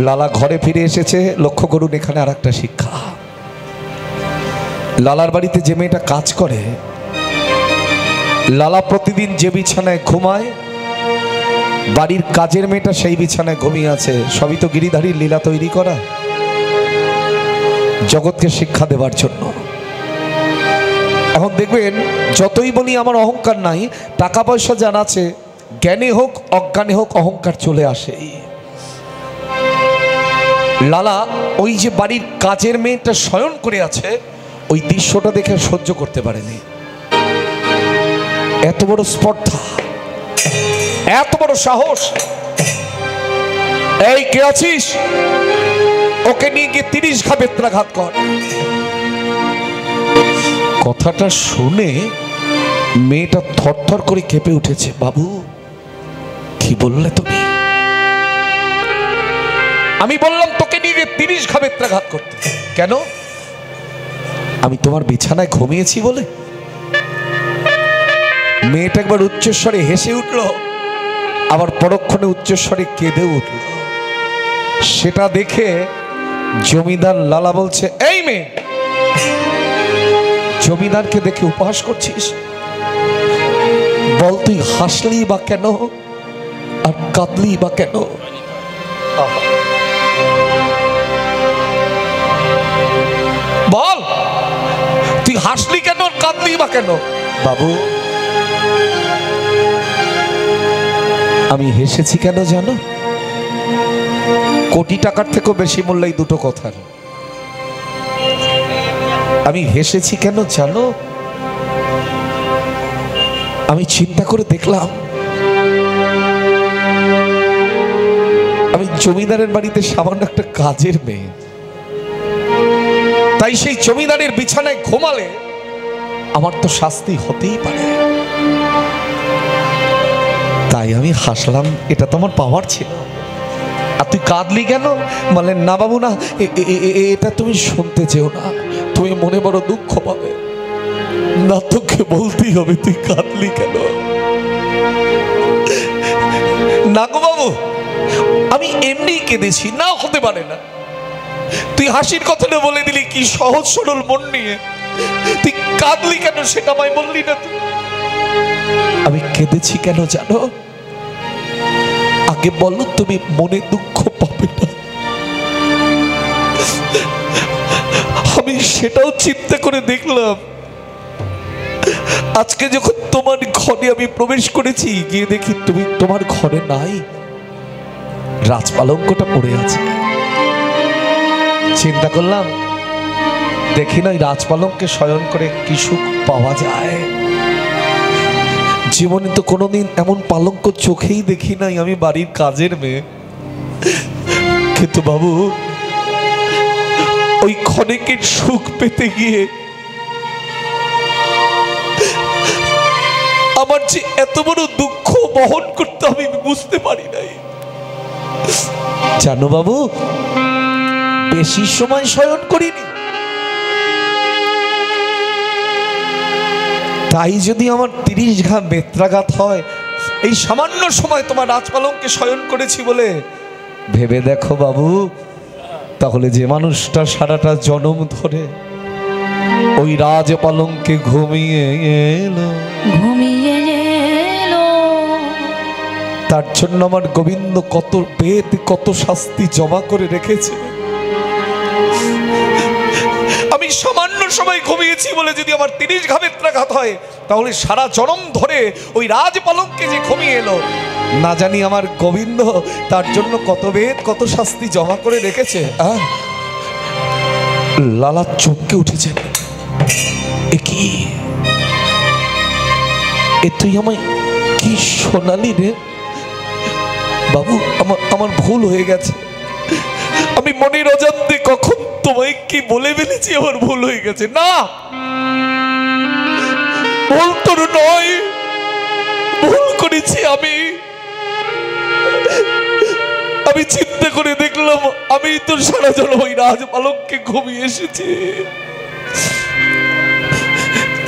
লালা ঘরে ফিরে এসেছে। লক্ষ্য করুন এখানে আর একটা শিক্ষা। লালার বাড়িতে যে মেয়েটা কাজ করে, লালা প্রতিদিন যে বিছানায় ঘুমায়, বাড়ির কাজের মেয়েটা সেই বিছানায় ঘুমিয়ে আছে। সবই তো গিরিধারীর লীলা তৈরি করা, জগৎকে শিক্ষা দেবার জন্য। এখন দেখবেন যতই বলি আমার অহংকার নাই, টাকা পয়সা যার আছে, জ্ঞানে হোক অজ্ঞানে হোক অহংকার চলে আসে। লালা ওই যে বাড়ির কাজের মেয়েটা শয়ন করে আছে, ওই দৃশ্যটা দেখে সহ্য করতে পারেনি। এত বড় স্পর্ধা, এত বড় সাহস! এই কে আছিস? ওকে নিয়ে গিয়ে 30 ঘা বেত্রাঘাত কর। কথাটা শুনে মেয়েটা থরথর করে কেঁপে উঠেছে। বাবু, কি বললে তুমি? আমি বললাম তোকে নিয়ে গিয়ে 30 ঘা বেত্রাঘাত করতে। কেন? আমি তোমার বিছানায় ঘুমিয়েছি বলে? মেয়েটা একবার উচ্চস্বরে হেসে উঠল, আবার পরক্ষণে উচ্চস্বরে কেঁদে উঠল। সেটা দেখে জমিদার লালা বলছে, এই মেয়ে, জমিদারকে দেখে উপহাস করছিস? বল তুই হাসলি বা কেন আর কাঁদলি বা কেন? বল তুই হাসলি কেন আর কাঁদলি বা কেন? বাবু, আমি হেসেছি কেন জানো? কোটি টাকার থেকেও বেশি মূল্য এই দুটো কথার। আমি হেসেছি কেন জানো? আমি চিন্তা করে দেখলাম, আমি জমিদারের বাড়িতে সামান্য একটা কাজের মেয়ে, তাই সেই জমিদারের বিছানায় ঘুমালে আমার তো শাস্তি হতেই পারে। তাই আমি হাসলাম, এটা তো আমার পাওয়ার ছিল। আর তুই কাঁদলি কেন? বলেন না বাবু না, এটা তুমি শুনতে চেও না, তুমি মনে বড় দুঃখ পাবে। না, তোকে বলতেই হবে তুই কাঁদলি কেন। না গো বাবু, আমি এমনি কেঁদেছি। না, হতে পারে না। তুই হাসির কথাটা বলে দিলি কি সহজ সরল মন নিয়ে, তুই কাঁদলি কেন সেটা আমায় বললি না। আমি কেঁদেছি কেন জানো? আগে বলো, তুমি মনে দুঃখ পাবে না? আমি সেটাও চিন্তা করে দেখলাম। আজকে যখন তোমার ঘরে আমি প্রবেশ করেছি, গিয়ে দেখি তুমি তোমার ঘরে নাই, রাজপালঙ্কটা পড়ে আছে। চিন্তা করলাম, দেখি না রাজপালঙ্কে শয়ন করে কি সুখ পাওয়া যায়। জীবনে তো কোনোদিন এমন পালঙ্ক চোখেই দেখি নাই। আমি বাড়ির কাজের মেয়ে, কিন্তু বাবু ওই ক্ষণিকের সুখ পেতে গিয়ে আমার যে এত বড় দুঃখ বহন করতে আমি বুঝতে পারি নাই। জানো বাবু, বেশি সময় শয়ন করিনি, তাই যদি আমার 30 ঘা বেত্রাঘাত হয়, এই সামান্য সময় তোমার রাজপালঙ্কে শয়ন করেছি বলে ভেবে দেখো বাবু, তাহলে যে মানুষটা সারাটা জনম ধরে ওই রাজপালঙ্কে ঘুমিয়ে এলো, তার জন্য আমার গোবিন্দ কত বেদ কত শাস্তি জমা করে রেখেছে। আমি সামান্য সময় ঘুমিয়েছি বলে যদি আমার 30 ঘা বেত্রাঘাত হয়, তাহলে সারা জনম ধরে ওই রাজপালঙ্কে যে ঘুমিয়ে এলো, না জানি আমার গোবিন্দ তার জন্য কত বেদ কত শাস্তি জমা করে রেখেছে। লালা চমকে উঠেছে, এ কি, এ তুই আমায় কি শোনালি রে? বাবু, আমার ভুল হয়ে গেছে। আমি মনের অজান্তে কখন তোমায় কি বলে ফেলেছি, আমার ভুল হয়ে গেছে। না, ভুল তোর নয়, ভুল করেছি আমি। আমি চিন্তা করে দেখলাম, আমি তো সারা জন্ম ওই রাজপালঙ্কে ঘুমিয়ে এসেছি।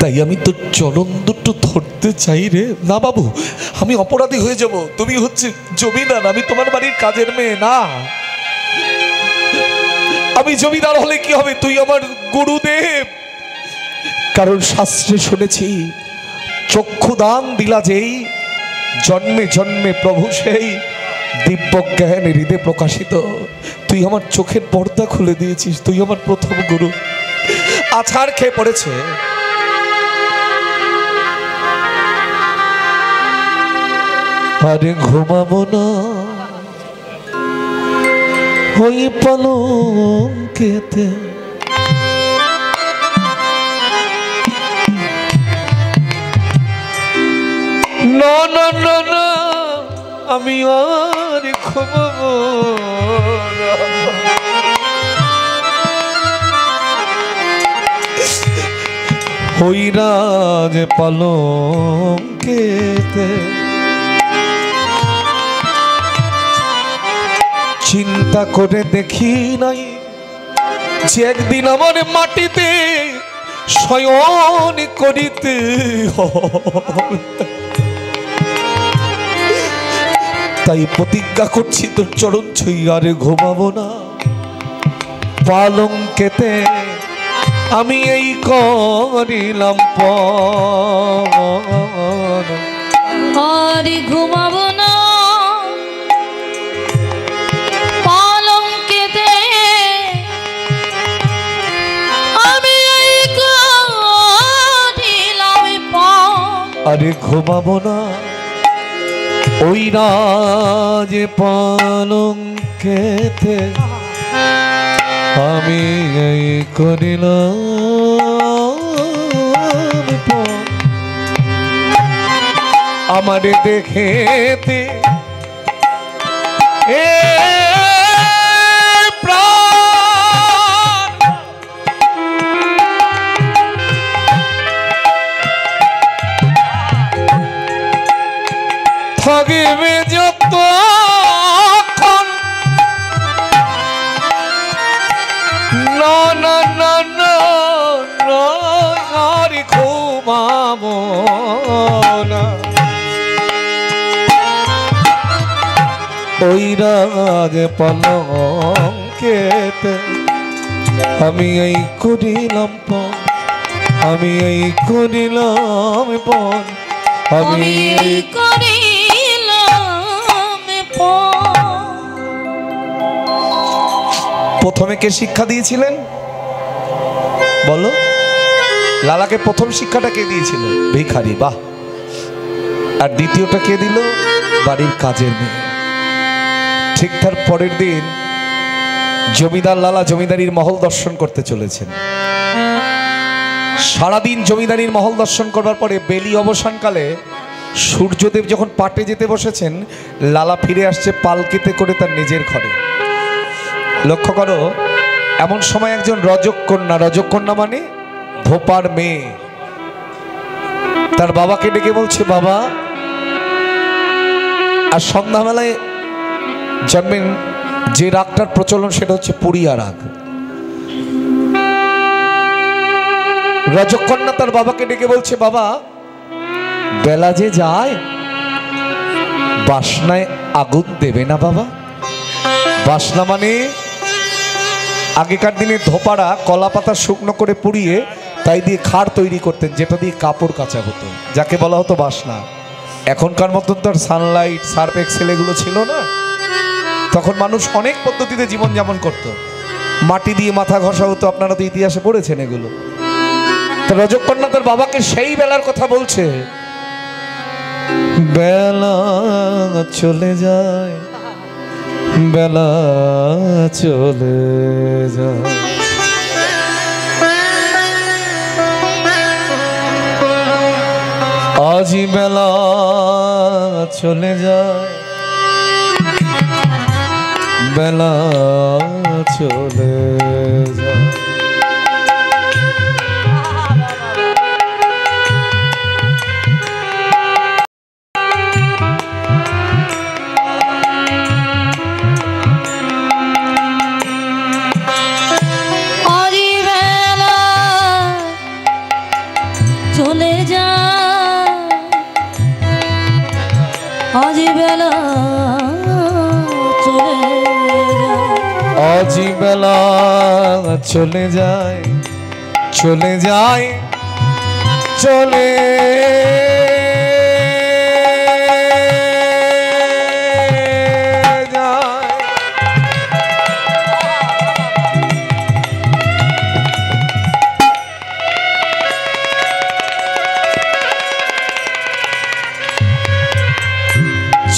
তাই আমি তো চরণ দুটো ধরতে চাই রে। না বাবু, আমি অপরাধী হয়ে যাব। তুমি হচ্ছে জমিদার, আমি তোমার বাড়ির কাজের মেয়ে। না, আমি জমিদার হলে কি হবে, তুই আমার গুরুদেব। কারণ শাস্ত্রে শুনেছি, চক্ষু দান দিলা যেই, জন্মে জন্মে প্রভু সেই, দিব্য জ্ঞান হৃদয়ে প্রকাশিত। তুই আমার চোখের পর্দা খুলে দিয়েছিস, তুই আমার প্রথম গুরু। আছাড় খেয়ে পড়েছে। আরে ঘুমাবো না ওই পালঙ্কেতে, না না না না, আমি আর ঘুমাবো না। ওই রাজ পালঙ্কেতে চিন্তা করে দেখি নাই যে একদিন আমার মাটিতে শয়ন করিতে তাই প্রতিজ্ঞা করছি তোর চরণ ছুঁই আর ঘুমাবো না পালঙ্কেতে। আমি এই করিলাম পণ আর ঘুমাবো না পালঙ্কেতে, আমি এই করিলাম পণ। আরে ঘুমাবো না ওই রাজ পালঙ্কেতে, আমি এই করিলাম পণ। আমারে দেখেতে এ প্রাণ থাকবে যতক্ষণ, না না না না না, আর ঘুমাবো না ওই রাজ পালঙ্কেতে, আমি এই করিলাম পণ, আমি এই করিলাম পণ, আমি এই করিলাম পণ। প্রথমে কে শিক্ষা দিয়েছিলেন বলো? লালাকে প্রথম শিক্ষাটা কে দিয়েছিল? ভিখারি। বাহ। আর দ্বিতীয়টা কে দিল? বাড়ির কাজের মেয়ে। ঠিক তার পরের দিন জমিদার লালা জমিদারির মহল দর্শন করতে চলেছেন। সারাদিন জমিদারির মহল দর্শন করবার পরে বেলি অবসানকালে সূর্যদেব যখন পাটে যেতে বসেছেন, লালা ফিরে আসছে পালকিতে করে তার নিজের ঘরে। লক্ষ্য করো, এমন সময় একজন রজককন্যা, রজককন্যা মানে ধোপার মেয়ে, তার বাবাকে ডেকে বলছে, বাবা। আর সন্ধ্যাবেলায় জানবেন যে রাগটার প্রচলন সেটা হচ্ছে পুরিয়া রাগ। রজককন্যা তার বাবাকে ডেকে বলছে, বাবা বেলা যে যায়, বাসনায় আগুন দেবে না বাবা? বাসনা মানে আগেকার দিনে ধোপারা কলা পাতা শুকনো করে পুড়িয়ে তাই দিয়ে খাড় তৈরি করতেন, যেটা দিয়ে কাপড় কাচা হতো, যাকে বলা হতো বাসনা। এখনকার মতন তো আর সানলাইট, সার্ফ এক্সেল এগুলো ছিল না। তখন মানুষ অনেক পদ্ধতিতে জীবনযাপন করত। মাটি দিয়ে মাথা ঘষা হতো, আপনারা তো ইতিহাসে পড়েছেন এগুলো। তো রজককন্যা তার বাবাকে সেই বেলার কথা বলছে, বেলা চলে যায়, বেলা চলে যায়, আজি বেলা চলে যায়, বেলা চলে যায়। আজ বেলা চলে যায়। আজি বেলা চলে যায় চলে যায় চলে যায়।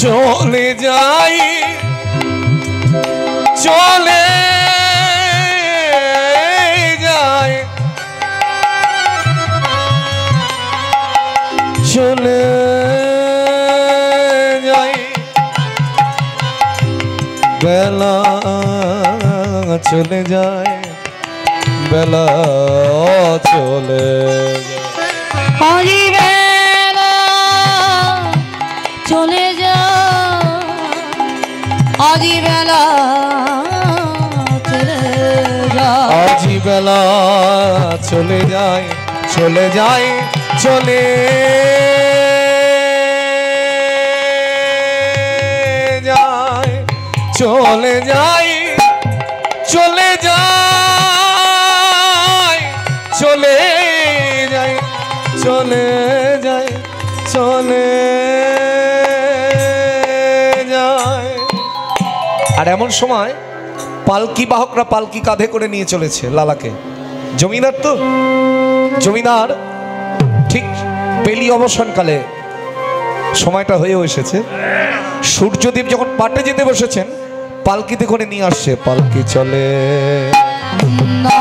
চলে যাই চলে যায় চলে যাই বেলা চলে যায় বেলা চলে আজি বেলা চলে যা আজি বেলা চলে যা আজি বেলা চলে যায় চলে যায় চলে যায় চলে যায় চলে যায় চলে যায় চলে যায় চলে যায়। আর এমন সময় পালকি বাহকরা পালকি কাঁধে করে নিয়ে চলেছে লালাকে। জমিদার তো জমিদার ঠিক বেলি অবসানকালে সময়টা হয়েও এসেছে। সূর্যদেব যখন পাটে যেতে বসেছেন পালকিতে করে নিয়ে আসছে। পালকি চলে না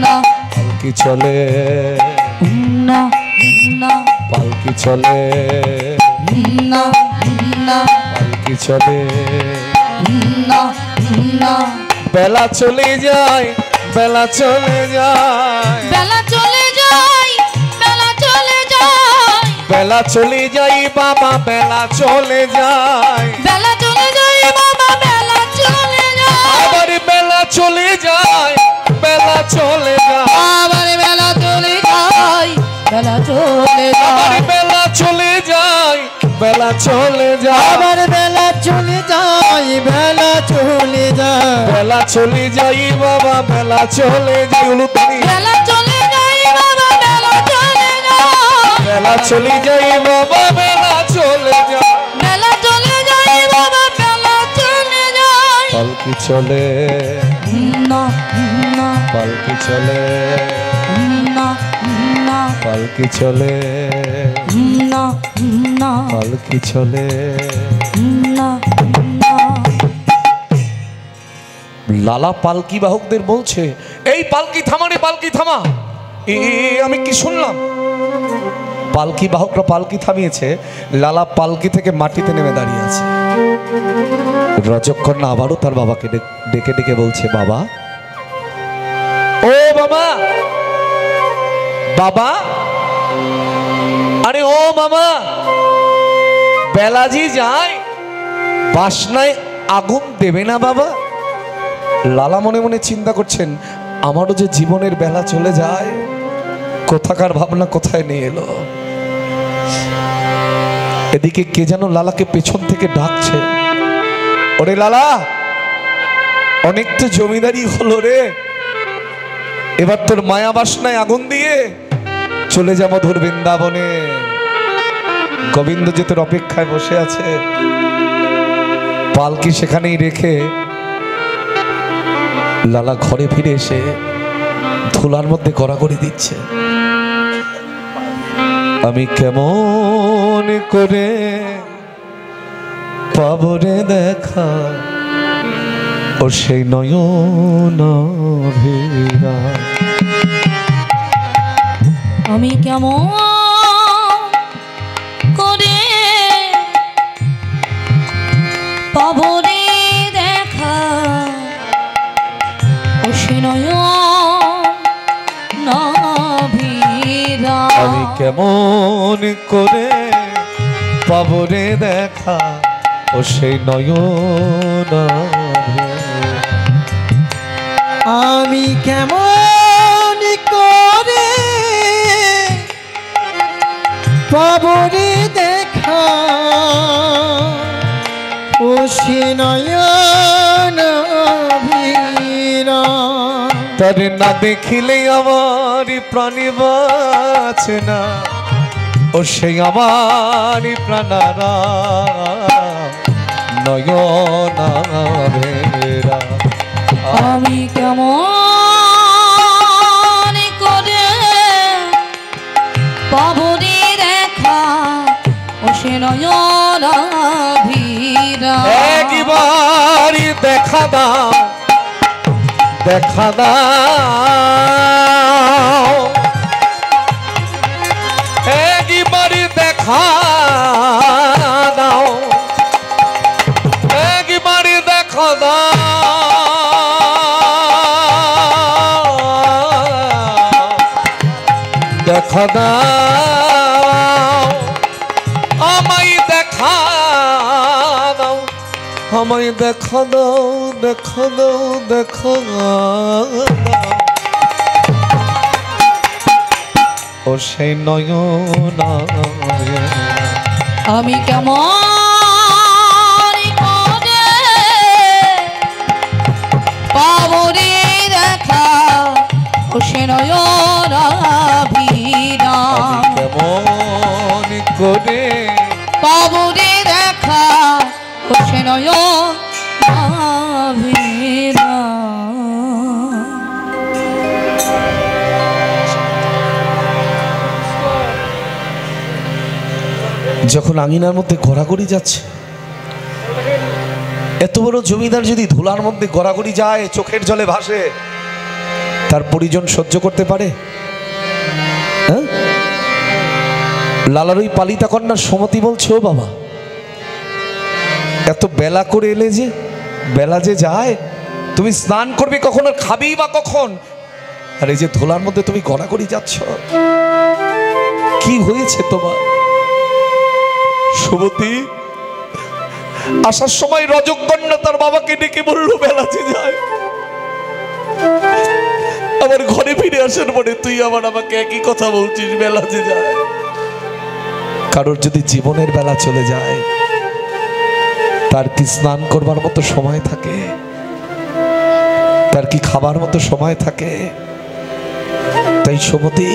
না পালকি চলে না না পালকি চলে না না পালকি চলে না না বেলা চলে যায় বেলা চলে যায় বেলা চলে যায় বেলা চলে যায় বেলা চলে যাই বাবা বেলা চলে যায় বেলা চলে যায় বাবা বেলা চলে যায় আবার বেলা চলে যায় বেলা চলে যায় আবার বেলা চলে যায় বেলা চলে আবার যায় বেলা চলে যায় বেলা চলে যায় আবার বেলা চলে যায় বেলা চলে যায় বেলা চলে যাই বাবা বেলা চলে যাই উলুতানি বেলা চলে যায় বাবা বেলা চলে যায় বেলা চলে যাই বাবা বেলা চলে যায় বেলা চলে যায় বাবা বেলা চলে যায় পালকি চলে না না পালকি চলে না না পালকি চলে না না পালকি চলে না না লালা পালকি বাহকদের বলছে এই পালকি থামা রে পালকি থামা। আমি কি শুনলাম পালকি বাহকরা পালকি থামিয়েছে লালা পালকি থেকে মাটিতে নেমে দাঁড়িয়ে আছে। রজককন্যা আবারও তার বাবাকে ডেকে ডেকে বলছে বাবা ও বাবা বাবা আরে ও মামা বেলাজি যায় বাসনায় আগুন দেবে না বাবা। লালা মনে মনে চিন্তা করছেন আমারও যে জীবনের বেলা চলে যায় কোথাকার ভাবনা কোথায় নিয়ে এলো। এদিকে কে যেন লালাকে পেছন থেকে ডাকছে ওরে লালা অনেক তো জমিদারি হলো রে এবার তোর মায়া বাসনায় আগুন দিয়ে চলে যা মধুর বৃন্দাবনে। গোবিন্দ যে তোর অপেক্ষায় বসে আছে পালকি সেখানেই রেখে লালা ঘরে ফিরে এসে ধুলার মধ্যে গড়াগড়ি দিচ্ছে আমি কেমন করে পাবো রে দেখা ও সেই নয়ন ভিড়া। আমি কেমন করে পাবো রে দেখা ও সে নয়ন ভিড়া আমি কেমন করে পাবো রে দেখা ও সেই নয়ন আমি কেমন করে পাবো রে দেখা ও সে নয়ন তারে না দেখিলে আমার প্রাণী বাঁচে না, ও সেই আমার প্রাণারা নয়না ভেরা। আমি কেমন করে পাবো রে দেখা ও সে নয়না ভিড়া। একবার দেখা দাও, দেখা দাও, একবার দেখা দাও, একবার দেখা দাও, দেখা দাও, আমায় দেখা দাও, আমায় দেখা দাও, দেখা দাও, দেখা দাও, ও সেই নয়না। আমি কেমন করে পাবো রে দেখা ও সে নয়না ভিড়া। কেমন করে পাবো রে দেখা ও সে নয়না ভিড়া। যখন আঙিনার মধ্যে গড়াগড়ি যাচ্ছে, এত বড় জমিদার যদি ধুলার মধ্যে গড়াগড়ি যায়, চোখের জলে ভাসে, তার পরিজন সহ্য করতে পারে? হ্যাঁ, লালার ওই পালিতা কন্যার সুমতি বলছে, ও বাবা, এত বেলা করে এলে যে, বেলা যে যায়, তুমি স্নান করবে কখন আর খাবেই বা কখন? আর এই যে ধুলার মধ্যে তুমি গড়াগড়ি যাচ্ছ, কি হয়েছে তোমার? সুমতি আসার সময় রজকন্যা তার বাবাকে ডেকে বলল, বেলা যে যায়, আমার ঘরে ফিরে আসার পরে তুই আবার আমাকে একই কথা বলছিস, বেলা যে যায়। কারোর যদি জীবনের বেলা চলে যায়, তার কি স্নান করবার মতো সময় থাকে? তার কি খাবার মতো সময় থাকে? তাই সুমতি,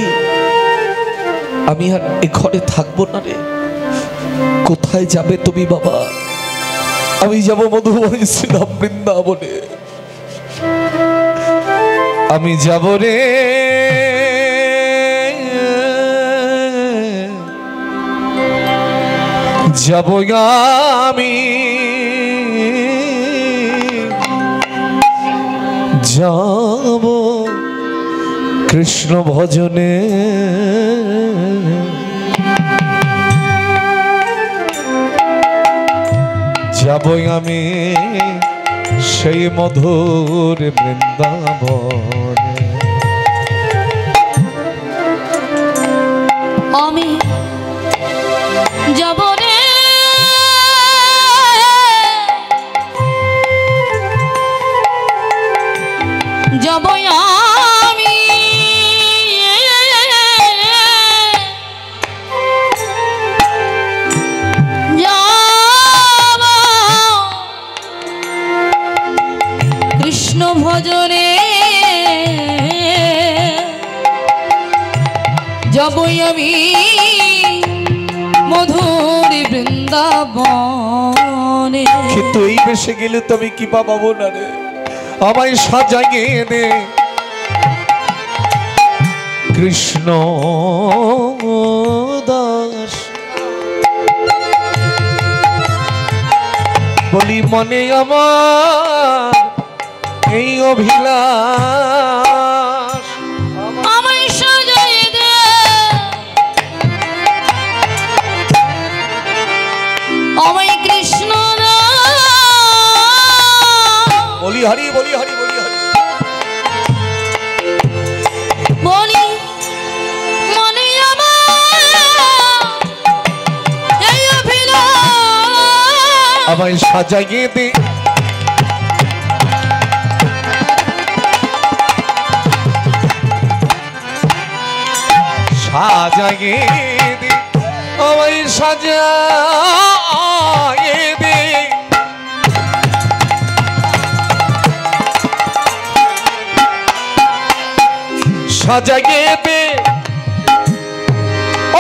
আমি আর এ ঘরে থাকবো না রে। কোথায় যাবে তুমি বাবা? আমি যাব মধুময় শ্রীরাম বৃন্দাবনে, আমি যাব রে, যাব আমি, যাব কৃষ্ণ ভজনে, যাব আমি সেই মধুর বৃন্দাবনে। আমি যাব রে যাব আমি যাব কৃষ্ণ ভজনে, যাবই আমি মধুর বৃন্দাবনে। কিন্তু এই বেশে গেলে তো আমি কি পাবো না রে, আমায় সাজাইয়ে দে কৃষ্ণ দাস। বলি মনে আমার এই অভিলাষ, আমায় সাজাই দে আমায় কৃষ্ণ বলি হরি, বলি হরি, বলি হরি, বলি মনে আমার এই অভিলাষ, আমায় সাজাইয়ে দে সাজাইয়ে দে, আমায় সাজাইয়ে দে সাজাইয়ে দে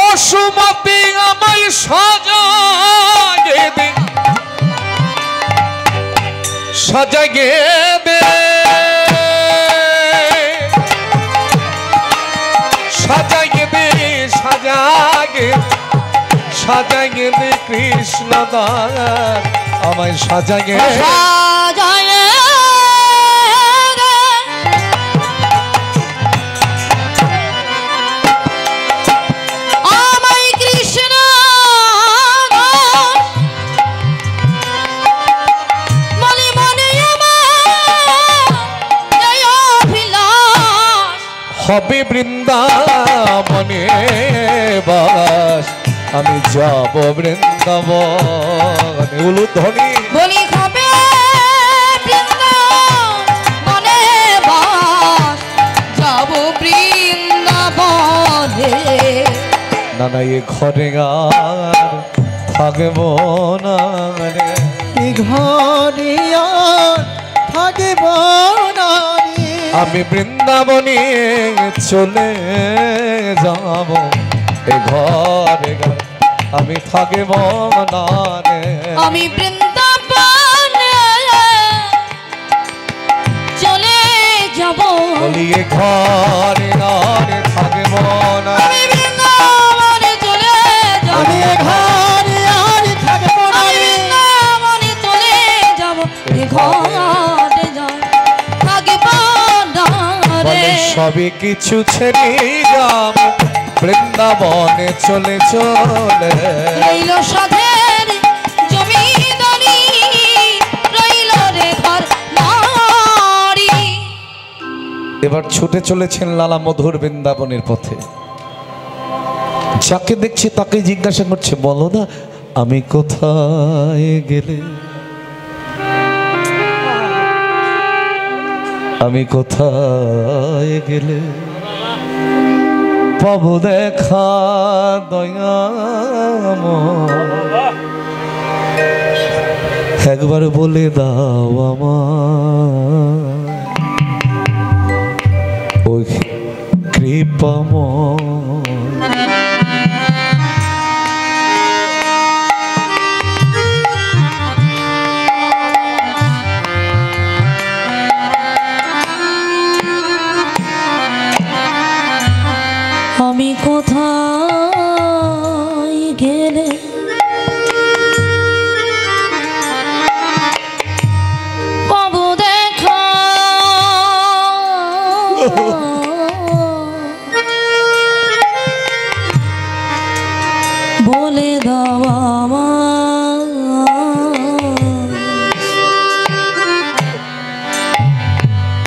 অসুমতি আমায় সাজাইয়ে দে সাজাইয়ে দে সাজাইয়ে দে সাজাইয়ে দে কৃষ্ণ দাস আমায় সাজাইয়ে সাজায় রে আমায় কৃষ্ণ মনে মনে আমার জয় অভিলাষ হবে বৃন্দাবনে বাস আমি যাব বৃন্দাবনে উলুধ্বনি বলি হবে বৃন্দাবনে বাস যাব বৃন্দাবনে নানা এ ঘরে আর থাকব না রে এ ঘরে আর থাকিব না রে। আমি বৃন্দাবনে চলে যাব এ ঘরে আর আমি থাকব না রে আমি বৃন্দাবনে চলে যাব বলি এ ঘরে আর থাকব না আমি বৃন্দাবনে চলে যাব আমি এ ঘরে আর থাকিব না আমি রে। বৃন্দাবনে চলে যাব এ ঘরে যাব থাকিব না বলে রে সবই কিছু ছেড়ে যাব বৃন্দাবনে চলে চলে রইল সাধের জমিদারি রইল রে ঘর নারী এবার ছুটে চলেছেন লালা মধুর বৃন্দাবনের পথে যাকে দেখছি তাকে জিজ্ঞাসা করছে বলো না আমি কোথায় গেলে আমি কোথায় গেলে পাবো দেখা দয়াময় একবার বলে দাও আমার ওই কৃপাময় আমি কোথায় গেলে পাবো দেখা বলে দাও আমার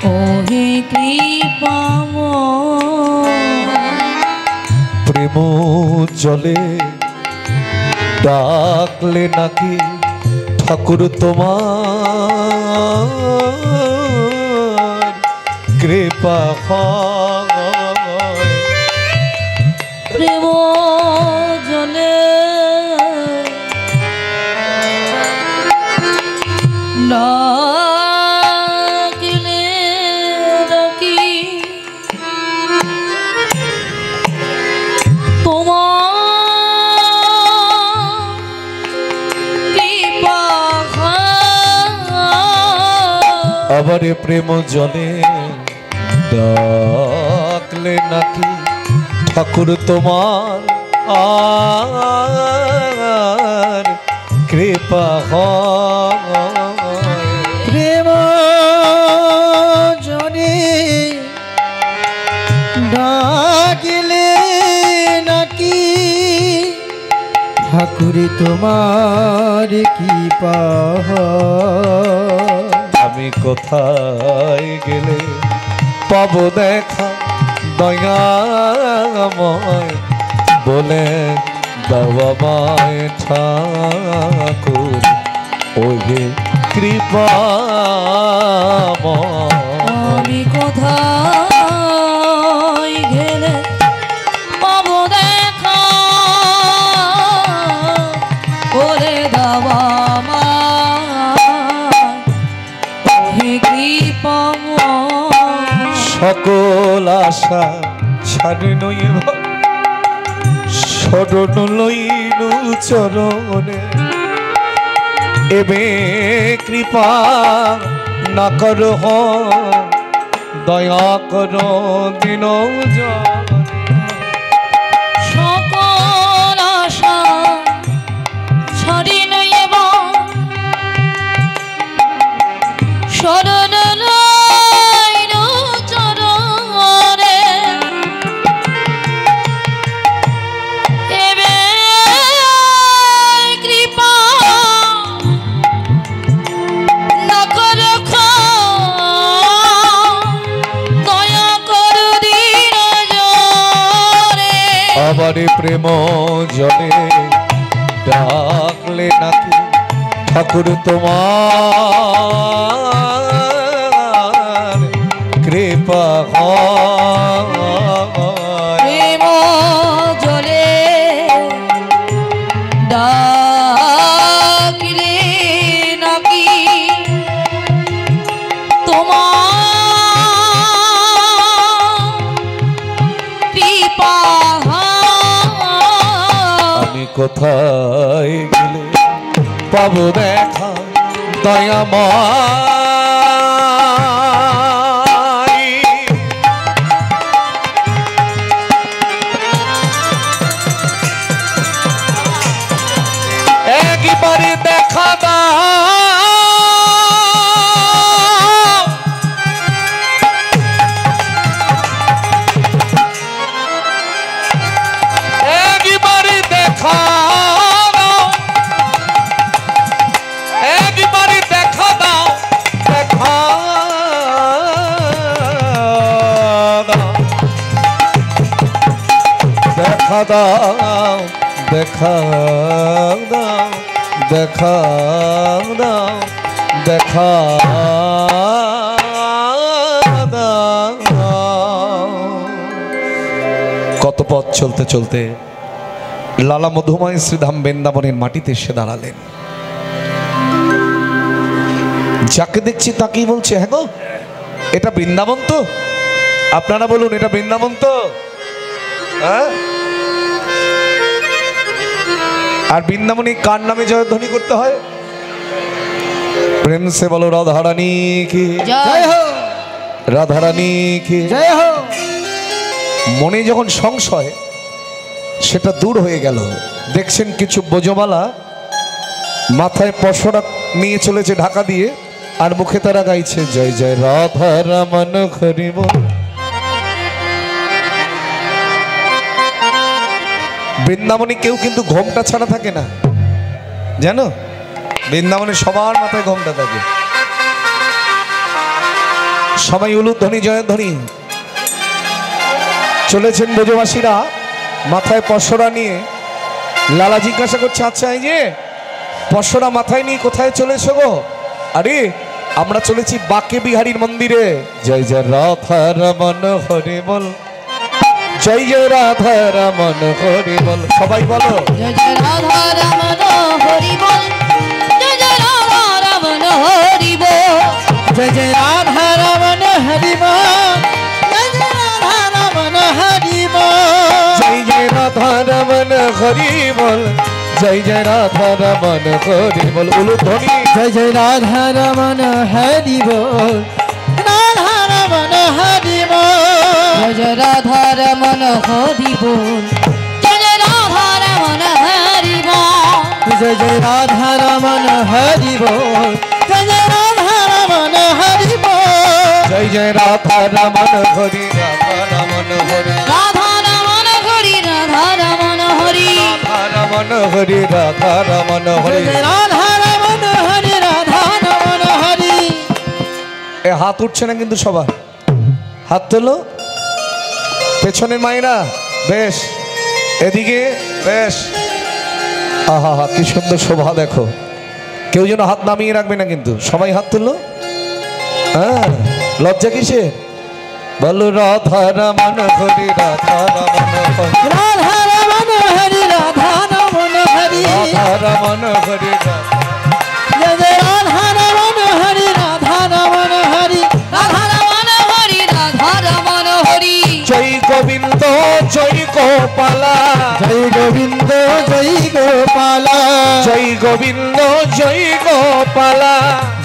ওহে কৃপাময় প্রেম জলে ডাকলে নাকি ঠাকুর তোমার কৃপা হয় প্রেম জলে ডাকলে ডাকি তোমার কৃপা হয়। আবার এ প্রেম জলে ডাকলে নাকি ঠাকুর তোমার আর কৃপা হয় প্রেম জনে ডাকিলে নাকি ঠাকুরে তোমার কৃপা হয়। আমি কোথায় গেলে পাবো দেখা দয়াময় বলে দাও আমায় ঠাকুর ওহে কৃপাময় আমি কোথায় গেলে পাবো দেখা করে দাও আমার ওহে কৃপাময় সকল আশা ছাড়নই শরণ লইনু চরণে এবে কৃপা না করো দয়া করো দিন সকল আশা ছড়িয়ে নইব শরণ লইনু চরণে এবে কৃপা না করো দয়া করো দিন জরে আবার প্রেম জলে ডাকলে নাকি ঠাকুর তোমার কৃপা হয় প্রেম জলে ডাকলে নাকি তোমার কৃপা হয়। আমি কোথায় গেলে পাবো দেখা দয়াময় একবারে দেখা দাও একবারে দেখা দাও একবারে দেখা দাও দেখা দাও দেখা দাও দেখা দাও দেখা দাও দেখা দাও কত পথ চলতে চলতে লালা মধুময় শ্রীধাম বৃন্দাবনের মাটিতে এসে দাঁড়ালেন যাকে দেখছি তাকেই বলছে হ্যাঁ গো এটা বৃন্দাবন তো আপনারা বলুন এটা বৃন্দাবন তো হ্যাঁ আর বৃন্দাবনে কার নামে জয়ধ্বনি করতে হয় প্রেম সে বলো রাধারানী কি জয় হো রাধারানী কি জয় হো মনে যখন সংশয় সেটা দূর হয়ে গেল দেখছেন কিছু বোঝমালা মাথায় পশরা নিয়ে চলেছে ঢাকা দিয়ে আর মুখে তারা গাইছে জয় জয় রাধা রমন হরি বল বৃন্দাবনে কেউ কিন্তু ঘোমটা ছাড়া থাকে না জানো বৃন্দাবনে সবার মাথায় ঘোমটা থাকে সবাই উলুধ্বনি জয়ধ্বনি চলেছেন ব্রজবাসীরা মাথায় পশরা নিয়ে লালা জিজ্ঞাসা করছে আচ্ছা এই যে পশরা মাথায় নিয়ে কোথায় চলেছো গো আরে আমরা চলেছি বাকে বিহারীর মন্দিরে জয় জয় রাধা রমন হরি বল জয় জয় রাধা রমন হরি বল সবাই বলো জয় জয় রাধা রমন হরি বল জয় জয় রাধা রমন হরি বল জয় জয় রাধা রমন হরি বল জয় জয় রাধা রমন হরি বল জয় জয় রাধা রমন হরি বল জয় জয় রাধা রমন হরি বল উলুধ্বনি জয় জয় রাধা রমন হরি বল রাধা রমন হরি বল জয় জয় রাধা রমন হরি বল জয় জয় রাধা রমন হরি বল জয় জয় রাধা রমন হরি বল জয় জয় রাধা রমন হরি বল জয় জয় রাধা রমন হরি রাধা রমন হরি রাধা রমন হরি রাধা রমন হরি রাধা রমন হরি রাধা রমন হরি জয় রাধা রমন হরি রাধা রমন হরি এ হাত উঠছে না কিন্তু সবার হাত তোলো পেছনের মায়েরা বেশ এদিকে বেশ আহা হা কি সুন্দর শোভা দেখো কেউ যেন হাত নামিয়ে রাখবে না কিন্তু সবাই হাত তুললো হ্যাঁ লজ্জা কিসে বলো রাধা রমন হরি রাধা রমন হরি রাধা রমন হরি রাধা রমন হরি রাধা রমন হরি জয় জয় রাধা রমন হরি রাধা রমন হরি রাধা রমন হরি রাধা রমন হরি জয় গোবিন্দ গোপালা জয় গোবিন্দ জয় গোপালা জয় গোবিন্দ জয় গোপালা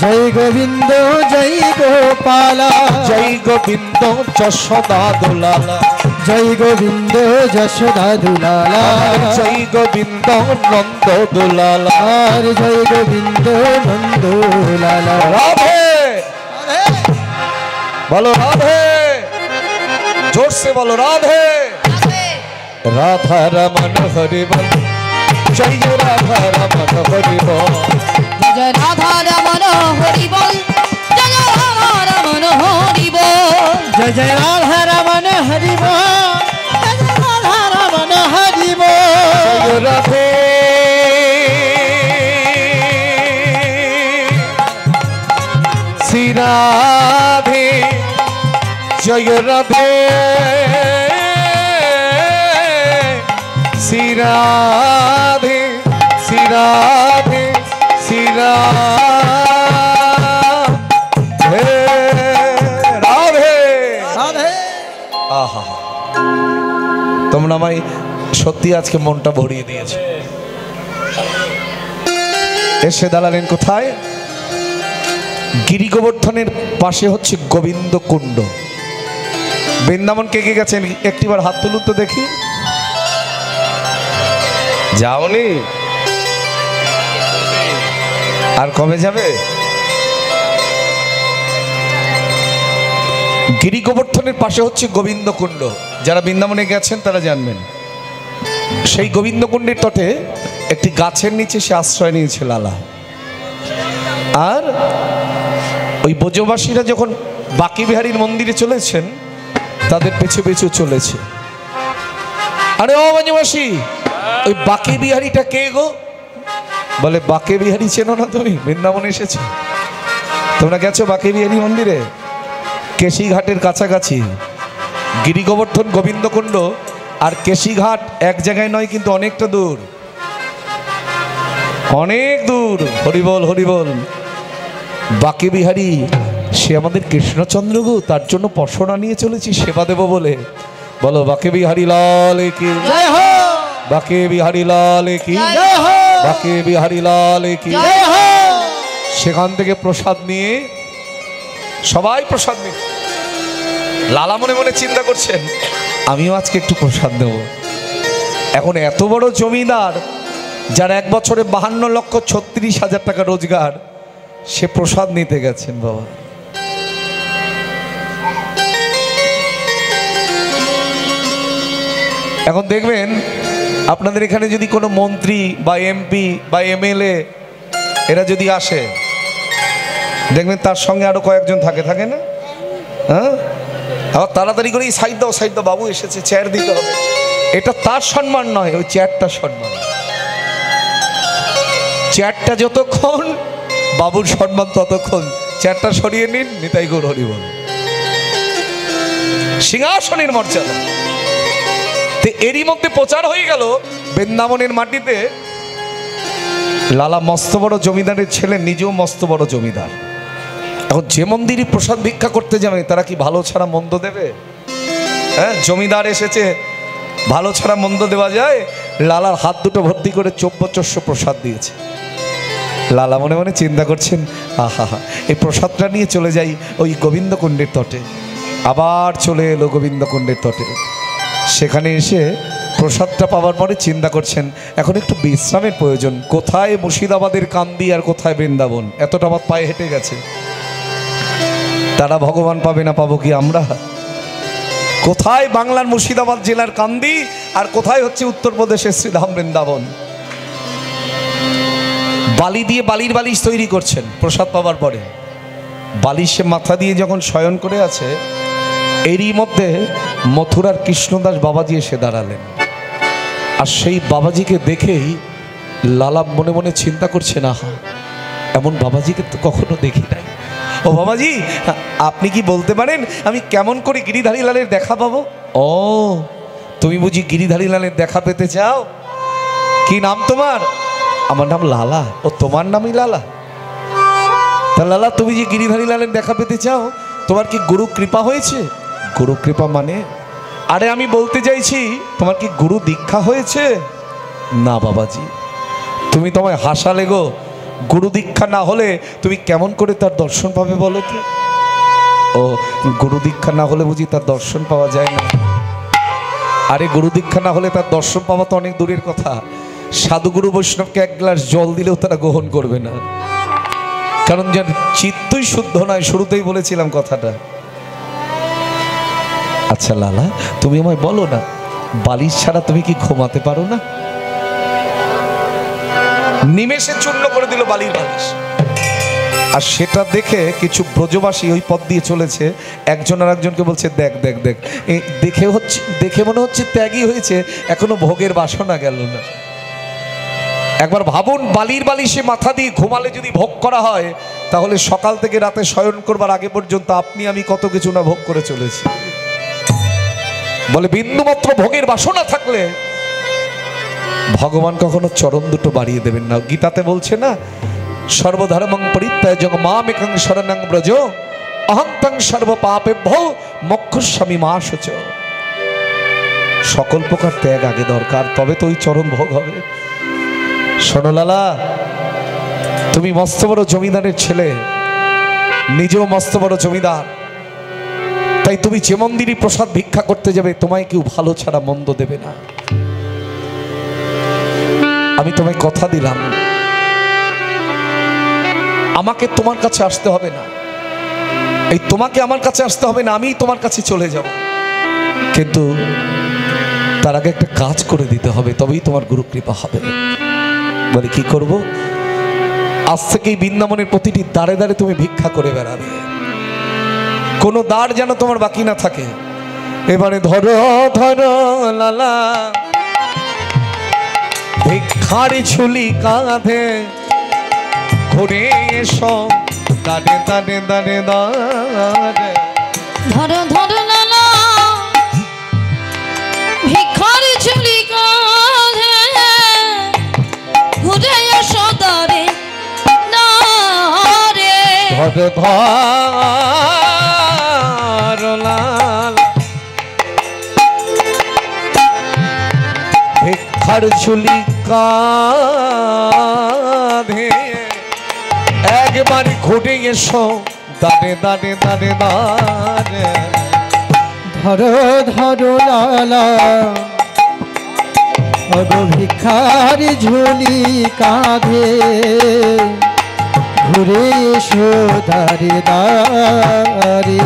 জয় গোবিন্দ জয় গোপালা জয় গোবিন্দ যশোদা দুলালা জয় গোবিন্দ যশোদা দুলালা জয় গোবিন্দ নন্দ দুলালা আর জয় গোবিন্দ নন্দ লালা রাধে বলো রাধে জোরসে বলো রাধে রাধা রমন হরি বল জয় রাধা রমন হরি বল জয় রাধা রমন হরি বল জয় রাধা রমন হরি বল জয় জয় রাধা রমন হরি বল জয় জয় রাধা রমন হরি বল জয় রাধে শ্রী রাধে জয় রাধে শ্রী রাধে শ্রী রাধে শ্রী রাধে রাধে রাধে আহা তোমরা আমায় সত্যি আজকে মনটা ভরিয়ে দিয়েছে। এসে দাঁড়ালেন কোথায়? গিরি গোবর্ধনের পাশে হচ্ছে গোবিন্দ কুণ্ড। বৃন্দাবন কে কে গেছেন একটিবার হাত তুলুন তো দেখি। যাওনি? আর কবে যাবে? গিরি গোবর্ধনের পাশে হচ্ছে গোবিন্দ কুণ্ড। যারা বৃন্দাবনে গেছেন তারা জানবেন। সেই গোবিন্দ কুণ্ডের তটে একটি গাছের নিচে সে আশ্রয় নিয়েছে লালা। আর ওই ব্রজবাসীরা যখন বাঁকে বিহারীর মন্দিরে চলেছেন তাদের পেছু পেছু চলেছে। আরে ও ব্রজবাসী, ওই বাঁকে বিহারীটা কে গো? বলে বাঁকে বিহারী চেনো না তুমি? বৃন্দাবনে এসেছো তোমরা, গেছো বাঁকে বিহারী মন্দিরে? কেশিঘাটের কাছাকাছি গিরি গোবর্ধন গোবিন্দকুণ্ড আর কেশিঘাট এক জায়গায় নয়, কিন্তু অনেকটা দূর, অনেক দূর। হরিবল হরিবল। বাঁকে বিহারী সে আমাদের কৃষ্ণচন্দ্র গো, তার জন্য পশরা নিয়ে চলেছি সেবা দেব বলে। বলো বাঁকে বিহারী লাল কি জয় হো বাঁকে বিহারী লাল কি জয় হো বাঁকে বিহারী লাল কি। জয় হো সেখান থেকে প্রসাদ নিয়ে সবাই প্রসাদ নিয়ে লালা মনে মনে চিন্তা করছেন আমিও আজকে একটু প্রসাদ দেব। এখন এত বড় জমিদার যার এক বছরে 52,36,000 টাকা রোজগার, সে প্রসাদ নিতে গেছেন বাবা। এখন দেখবেন আপনাদের এখানে যদি কোনো মন্ত্রী বা এমপি বা এমএলএ এরা যদি আসে, দেখবেন তার সঙ্গে আরো কয়েকজন থাকে না? হ্যাঁ, আবার তাড়াতাড়ি করে সাইড দাও বাবু এসেছে, চেয়ার দিতে হবে। এটা তার সম্মান নয়, ওই চেয়ারটার সম্মান। চেয়ারটা যতক্ষণ, বাবুর সম্মান ততক্ষণ। চেয়ারটা সরিয়ে নিন, নিতাই গৌর হরি বল। সিংহাসনের মর্যাদা। তো এরই মধ্যে প্রচার হয়ে গেল বৃন্দাবনের মাটিতে লালা মস্ত বড় জমিদারের ছেলে, নিজেও মস্ত বড় জমিদার। এখন যে মন্দিরে প্রসাদ ভিক্ষা করতে যাবে তারা কি ভালো ছাড়া মন্দ দেবে? হ্যাঁ, জমিদার এসেছে, ভালো ছাড়া মন্দ দেওয়া যায়? লালার হাত দুটো ভর্তি করে 2400 প্রসাদ দিয়েছে। লালা মনে মনে চিন্তা করছেন, আহা হা, এই প্রসাদটা নিয়ে চলে যাই ওই গোবিন্দকুণ্ডের তটে। আবার চলে এলো গোবিন্দকুণ্ডের তটে। সেখানে এসে প্রসাদটা পাওয়ার পরে চিন্তা করছেন এখন একটু বিশ্রামের প্রয়োজন। কোথায় মুর্শিদাবাদের কান্দি আর কোথায় বৃন্দাবন? এতটা আমার পায়ে হেঁটে গেছে, তারা ভগবান পাবে না, পাবো কি আমরা? কোথায় বাংলার মুর্শিদাবাদ জেলার কান্দি আর কোথায় হচ্ছে উত্তরপ্রদেশের শ্রীধাম বৃন্দাবন? বালি দিয়ে বালির বালিশ তৈরি করছেন প্রসাদ পাওয়ার পরে। বালিশে মাথা দিয়ে যখন শয়ন করে আছে, এরই মধ্যে মথুরার কৃষ্ণদাস বাবাজি এসে দাঁড়ালেন। আর সেই বাবাজিকে দেখেই লালা মনে মনে চিন্তা করছে, না এমন বাবাজিকে তো কখনো দেখি নাই। ও বাবাজি, আপনি কি বলতে পারেন আমি কেমন করে গিরিধারী লালের দেখা পাবো? ও, তুমি বুঝি গিরিধারী লালের দেখা পেতে চাও? কি নাম তোমার? আমার নাম লালা। ও, তোমার নামই লালা? তা লালা, তুমি যে গিরিধারী লালের দেখা পেতে চাও, তোমার কি গুরু কৃপা হয়েছে? গুরু কৃপা মানে আরে আমি বলতে চাইছি, তোমার কি গুরু দীক্ষা হয়েছে? না বাবাজি, তুমি তোমায় হাসালে গো। গুরু দীক্ষা না হলে তুমি কেমন করে তার দর্শন পাবে বলো তো? ও, গুরু দীক্ষা না হলে বুঝি তার দর্শন পাওয়া যায় না? আরে গুরু দীক্ষা না হলে তার দর্শন পাওয়া তো অনেক দূরের কথা। সাধুগুরু বৈষ্ণবকে এক গ্লাস জল দিলেও তারা গ্রহণ করবে না, কারণ যার চিত্তই শুদ্ধ নয়। শুরুতেই বলেছিলাম কথাটা। আচ্ছা লালা, তুমি আমায় বলো না, বালিশ ছাড়া তুমি কি ঘুমাতে পারো না? নিমেষে চূর্ণ করে দিল বালির বালিশ। আর সেটা দেখে কিছু ব্রজবাসী ওই পথ দিয়ে চলেছে, একজন আর একজনকে বলছে, দেখ দেখ দেখ, দেখে মনে হচ্ছে ত্যাগী হয়েছে, এখনো ভোগের বাসনা গেল না। একবার ভাবুন, বালির বালিশে মাথা দিয়ে ঘুমালে যদি ভোগ করা হয়, তাহলে সকাল থেকে রাতে শয়ন করবার আগে পর্যন্ত আপনি আমি কত কিছু না ভোগ করে চলেছি। বলে বিন্দুমাত্র ভোগের বাসনা থাকলে ভগবান কখনো চরণ দুটো বাড়িয়ে দেবেন না। গীতাতে বলছে না, সর্বধর্মং পরিত্যাজ্য মামেকং শরণং ব্রজ অহং তং সর্ব পাপেভ্যো মোক্ষয়িষ্যামি মা শুচি। সকল প্রকার ত্যাগ আগে দরকার, তবে তো ওই চরণ ভোগ হবে। শোনো লালা, তুমি মস্ত বড় জমিদারের ছেলে, নিজেও মস্ত বড় জমিদার, তাই তুমি যে মন্দিরই প্রসাদ ভিক্ষা করতে যাবে, তোমায় কেউ ভালো ছাড়া মন্দ দেবে না। আমি তোমায় কথা দিলাম, আমাকে তোমার কাছে আসতে হবে না, এই তোমাকে আমার কাছে আসতে হবে না, আমি তোমার কাছে চলে যাব। কিন্তু তার আগে একটা কাজ করে দিতে হবে, তবেই তোমার গুরু কৃপা হবে। বলে কি করব? আজ থেকেই বৃন্দাবনের প্রতিটি দ্বারে দ্বারে তুমি ভিক্ষা করে বেড়াবে, কোনো দ্বার যেন তোমার বাকি না থাকে। এবারে ধরো ধরো লালা ভিক্ষার ঝুলি কাঁধে, ঘুরে এসো দাঁড়ে দাঁড়ে দাঁড়ে দাঁড়ে। ধরো ধরো লালা ভিক্ষার ঝুলি কাঁধে, ঘুরে এসো দাঁড়ে দাঁড়ে। ধরো ধরো লাল ভিক্ষার ঝুলি কাঁধে, একবার ঘুরে এসো দাঁড়ে দাঁড়ে দাঁড়ে দাঁড়ে। ধরো ধরো লালা ধরো ভিখার ঝুলি কাঁধে, ঘুরে এসো দাঁড়ে দাঁড়ে।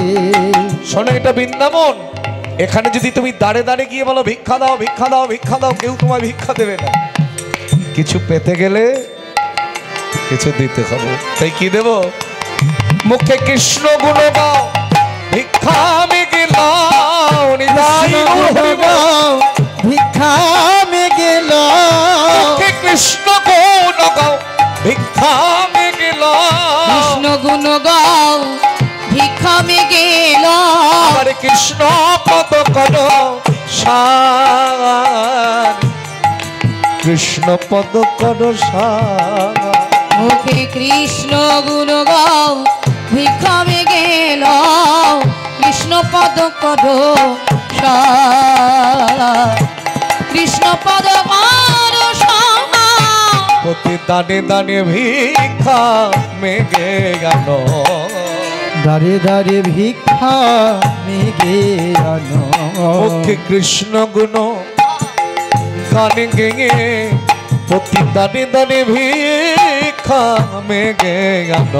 শোনো, এটা বৃন্দাবন, এখানে যদি তুমি দাঁড়ে দাঁড়ে গিয়ে বলো ভিক্ষা দাও ভিক্ষা দাও ভিক্ষা দাও, কেউ তোমায় ভিক্ষা দেবে না। কিছু পেতে গেলে কিছু দিতে হবে। তাই কি দেব? মুখে কৃষ্ণ গুণ গাও, ভিক্ষা মেগে লাও, নিতাই গৌর হরি বল। ভিক্ষা মেগে মুখে কৃষ্ণ গুণ গাও, ভিক্ষা মেগে লাও। কৃষ্ণ গুণ গাও, ভিক্ষা মেগে লাও। আমার কৃষ্ণ পদ করো সার, কৃষ্ণ পদ করো সার। মুখে কৃষ্ণ গুণ গাও, ভিক্ষা মেগে লাও। কৃষ্ণ পদ করো সার, কৃষ্ণ পদ করো সার। প্রতি দানে দানে ভিক্ষা মেগে গেল, দাঁড়ে দাঁড়ে ভিক্ষা মেগে আনো। মুখে কৃষ্ণ গুণ গানে গেয়ে, প্রতি দানে দানে ভিক্ষা মেগে গেল।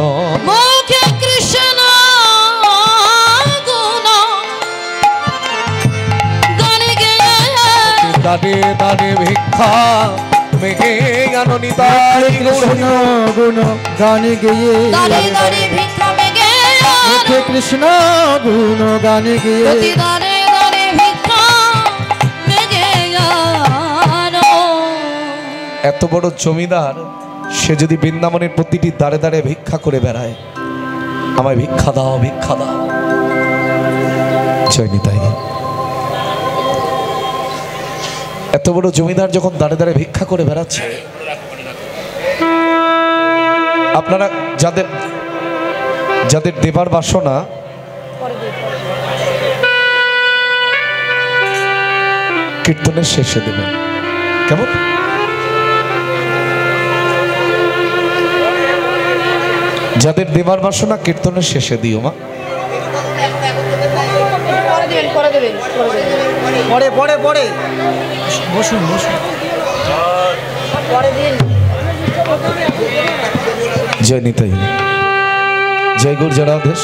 মুখে কৃষ্ণ গুণ গানে গেয়ে, দাঁড়ে দাঁড়ে ভিক্ষা মেঘে গেল নিতাই কৃষ্ণ গুণ গানে গেয়ে দাঁড়ে দাঁড়ে ভিক্ষা মেগে মুখে কৃষ্ণ গুণ গানে গেয়ে প্রতি দাঁড়ে দাঁড়ে ভিক্ষা মেগে গানো। এত বড় জমিদার, সে যদি বৃন্দাবনের প্রতিটি দাঁড়ে দাঁড়ে ভিক্ষা করে বেড়ায়, আমায় ভিক্ষা দাও ভিক্ষা দাও। জয় নিতাই। এত বড় জমিদার যখন দাঁড়ে দাঁড়ে ভিক্ষা করে বেড়াচ্ছে, আপনারা যাদের যাদের দেবার বাসনা, কীর্তনের শেষে দেবেন, কেমন? যাদের দেবার বাসনা কীর্তনের শেষে দিও মা। পরে পরে পরে বসুন বসুন। জয় নিতাই, জয় গুরু জনাধেশ।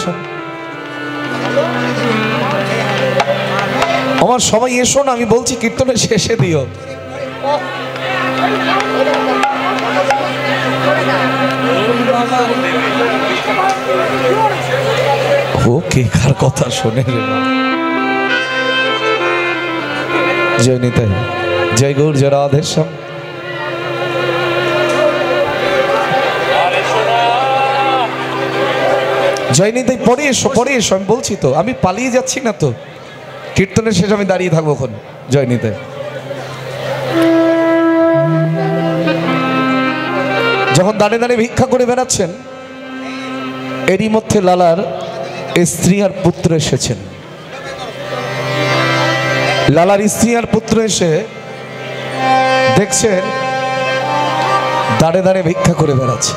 আমার সবাই এসো না, আমি বলছি কীর্তনের শেষে দিও। ও কে কার কথা শোনে রে মা। জয় নিতাই, জয় গৌর জনাধেশ। জয় নিতাই, পরে এসো পরে এসো, আমি বলছি তো, আমি পালিয়ে যাচ্ছি না তো। কীর্তনের শেষে আমি দাঁড়িয়ে থাকবো এখন। জয় নিতাই। যখন দাঁড়িয়ে দাঁড়িয়ে ভিক্ষা করে বেড়াচ্ছেন, এরই মধ্যে লালার স্ত্রী আর পুত্র এসেছেন। লালার স্ত্রী আর পুত্র এসে দেখছেন দাঁড়ে দাঁড়ে ভিক্ষা করে বেড়াচ্ছে।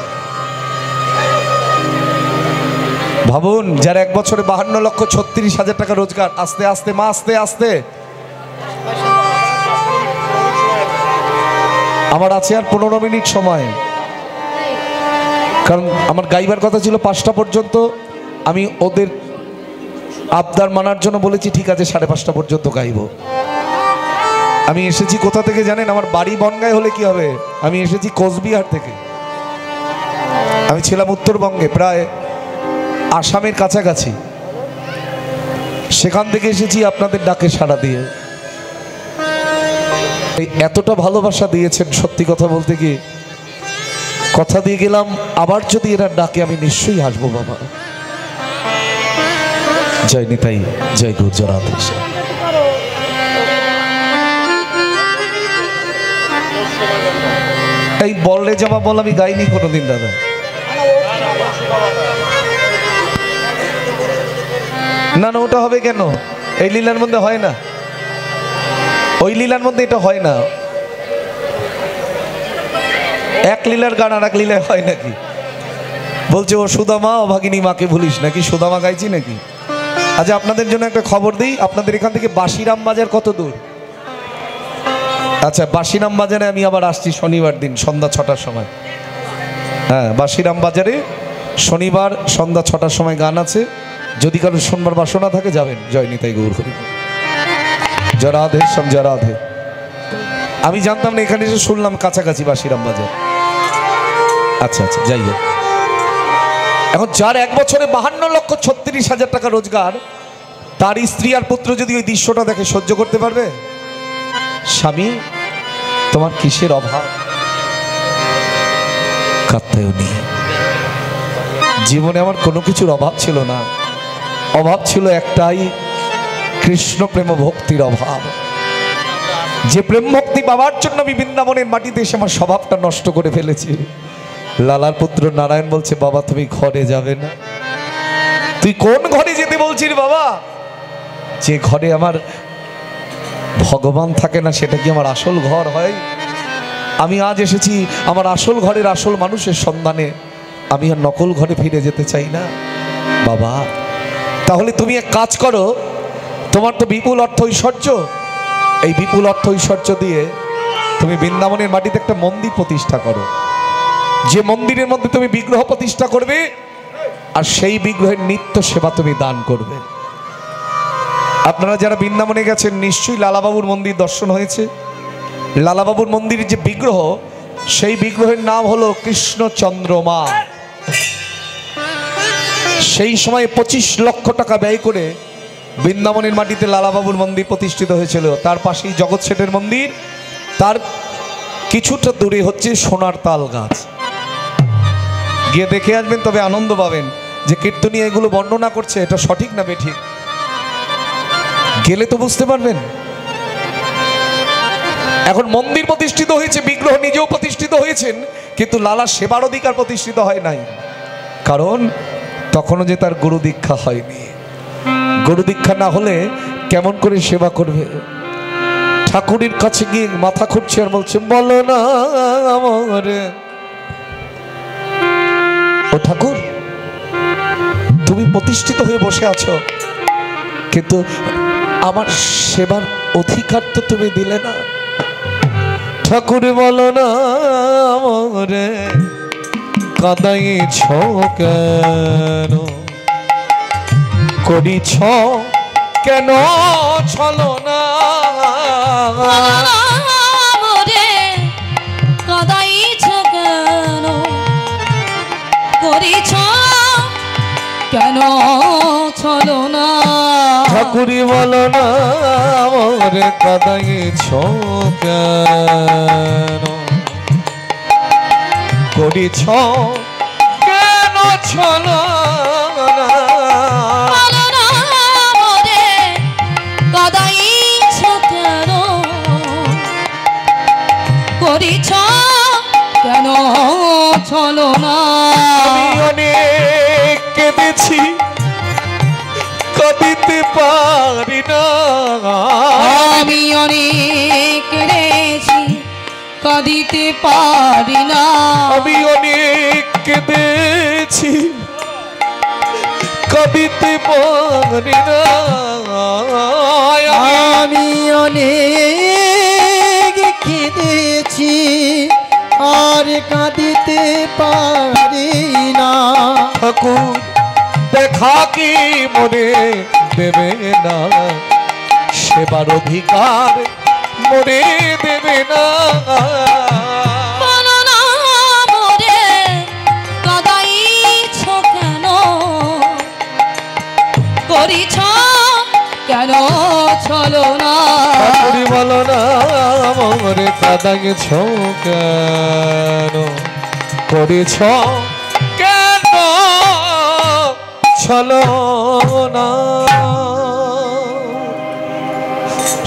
ভাবুন, যার এক বছরে 52,36,000 টাকা রোজগার, আস্তে আস্তে মা, আস্তে আস্তে। আমার আছে আর 15 মিনিট সময়, কারণ আমার গাইবার কথা ছিল 5টা পর্যন্ত। আমি ওদের আবদার মানার জন্য বলেছি ঠিক আছে 5:30 পর্যন্ত গাইব। আমি এসেছি কোথা থেকে জানেন? আমার বাড়ি বনগাঁয় হলে কি হবে, আমি এসেছি কোচবিহার থেকে। আমি ছিলাম উত্তরবঙ্গে, প্রায় আসামের কাছাকাছি। সেখান থেকে এসেছি আপনাদের ডাকে সাড়া দিয়ে। এই এতটা ভালোবাসা দিয়েছেন, সত্যি কথা বলতে কি কথা দিয়ে গেলাম, আবার যদি এরা ডাকে আমি নিশ্চয়ই আসবো বাবা। জয় নিতাই, জয় গুরু জনাধেশ। এই বললে যাওয়া বল আমি গাইনি কোনোদিন দাদা। না না, ওটা হবে কেন? এই লীলার মধ্যে হয় না, ওই লীলার মধ্যে এটা হয় না। এক লীলার গান আর এক লীলায় হয় নাকি? বলছে ও সুদামা অভাগিনী মাকে ভুলিস নাকি, সুদামা গাইছি নাকি? আচ্ছা, আপনাদের জন্য একটা খবর দিই, আপনাদের এখান থেকে বাসিরাম বাজার কত দূর? আচ্ছা, বাসিরাম বাজারে আমি আবার আসছি শনিবার দিন সন্ধ্যা 6টার সময়। হ্যাঁ, বাসিরাম বাজারে শনিবার সন্ধ্যা 6টার সময় গান আছে। যদি কারো শুনবার বাসনা থাকে যাবেন। জয় নিতাই গৌর হরি। জয় রাধে শ্যাম, জয় রাধে। আমি জানতাম না, এখানে এসে শুনলাম কাছাকাছি বাসিরাম বাজার। আচ্ছা আচ্ছা, যাই হোক। এখন যার এক বছরে 52,36,000 টাকা রোজগার, তার স্ত্রী আর পুত্র যদি ওই দৃশ্যটা দেখে সহ্য করতে পারবে? স্বামী, তোমার কিসের অভাব? কাত্যায়নী, জীবনে আমার কোনো কিছুর অভাব ছিল না, অভাব ছিল একটাই, কৃষ্ণ প্রেম ভক্তির অভাব। যে প্রেম ভক্তি পাওয়ার জন্য আমি বৃন্দাবনের মাটিতে এসে আমার স্বভাবটা নষ্ট করে ফেলেছি। লালার পুত্র নারায়ণ বলছে, বাবা তুমি ঘরে যাবে না। তুই কোন ঘরে যেতে বলছিস বাবা? যে ঘরে আমার ভগবান থাকে না, সেটা কি আমার আসল ঘর হয়? আমি আজ এসেছি আমার আসল ঘরের আসল মানুষের সন্ধানে। আমি আর নকল ঘরে ফিরে যেতে চাই না বাবা। তাহলে তুমি এক কাজ করো, তোমার তো বিপুল অর্থ ঐশ্বর্য, এই বিপুল অর্থ ঐশ্বর্য দিয়ে তুমি বৃন্দাবনের মাটিতে একটা মন্দির প্রতিষ্ঠা করো। যে মন্দিরের মধ্যে তুমি বিগ্রহ প্রতিষ্ঠা করবে, আর সেই বিগ্রহের নিত্য সেবা তুমি দান করবে। আপনারা যারা বৃন্দাবনে গেছেন নিশ্চয়ই লালাবাবুর মন্দির দর্শন হয়েছে। লালাবাবুর মন্দিরের যে বিগ্রহ, সেই বিগ্রহের নাম হলো কৃষ্ণচন্দ্রমা। সেই সময় 25 লক্ষ টাকা ব্যয় করে বৃন্দাবনের মাটিতে লালাবাবুর মন্দির প্রতিষ্ঠিত হয়েছিল। তার পাশেই জগৎ শেঠের মন্দির, তার কিছুটা দূরে হচ্ছে সোনার তাল গাছ। গিয়ে দেখে আসবেন, তবে আনন্দ পাবেন যে কীর্তনী এগুলো বর্ণনা করছে এটা সঠিক না বেঠিক। গেলে তো বুঝতে পারবেন। এখন মন্দির প্রতিষ্ঠিত হয়েছে, বিগ্রহ নিজেও প্রতিষ্ঠিত হয়েছেন, কিন্তু লালা সেবার অধিকার প্রতিষ্ঠিত হয় নাই। কারণ তখনও যে তার গুরু দীক্ষা হয়নি। গুরু দীক্ষা না হলে কেমন করে সেবা করবে? ঠাকুরের কাছে গিয়ে মাথা খুঁড়ছে আর বলছে, বলো না আমারে। ও ঠাকুর, তুমি প্রতিষ্ঠিত হয়ে বসে আছো, কিন্তু আমার সেবার অধিকার তো তুমি দিলে না। ঠাকুর বলো না আমারে, কাঁদাইছ কেন, করিছ কেন ছলো না। মোরে কাদাইছ কেন, করিছ কেন ছলো না। ঠাকুরি বলো না আমারে, কাঁদাইছ কেন, করিছ কেন ছলো না। বলো না মোরে কাদাইছ কেন, করিছ কেন ছলো না। আমি অনেক কেঁদেছি, কাঁদিতে পারি না। আমি অনেক কেঁদেছি, কাঁদিতে পারি না। আমি অনেক কেঁদেছি, কাঁদিতে পারি না। আমি অনেক কেঁদেছি আর কাঁদিতে পারি না। ঠাকুর দেখা কি মনে দেবে না, সেবার অধিকার মনে দেবে না। বলো না মোরে কাদাইছ কেন, করিছ কেন ছলো না। ঠাকুরি বলো না আমারে, কাঁদাইছ কেন, করেছ কেন ছলো না।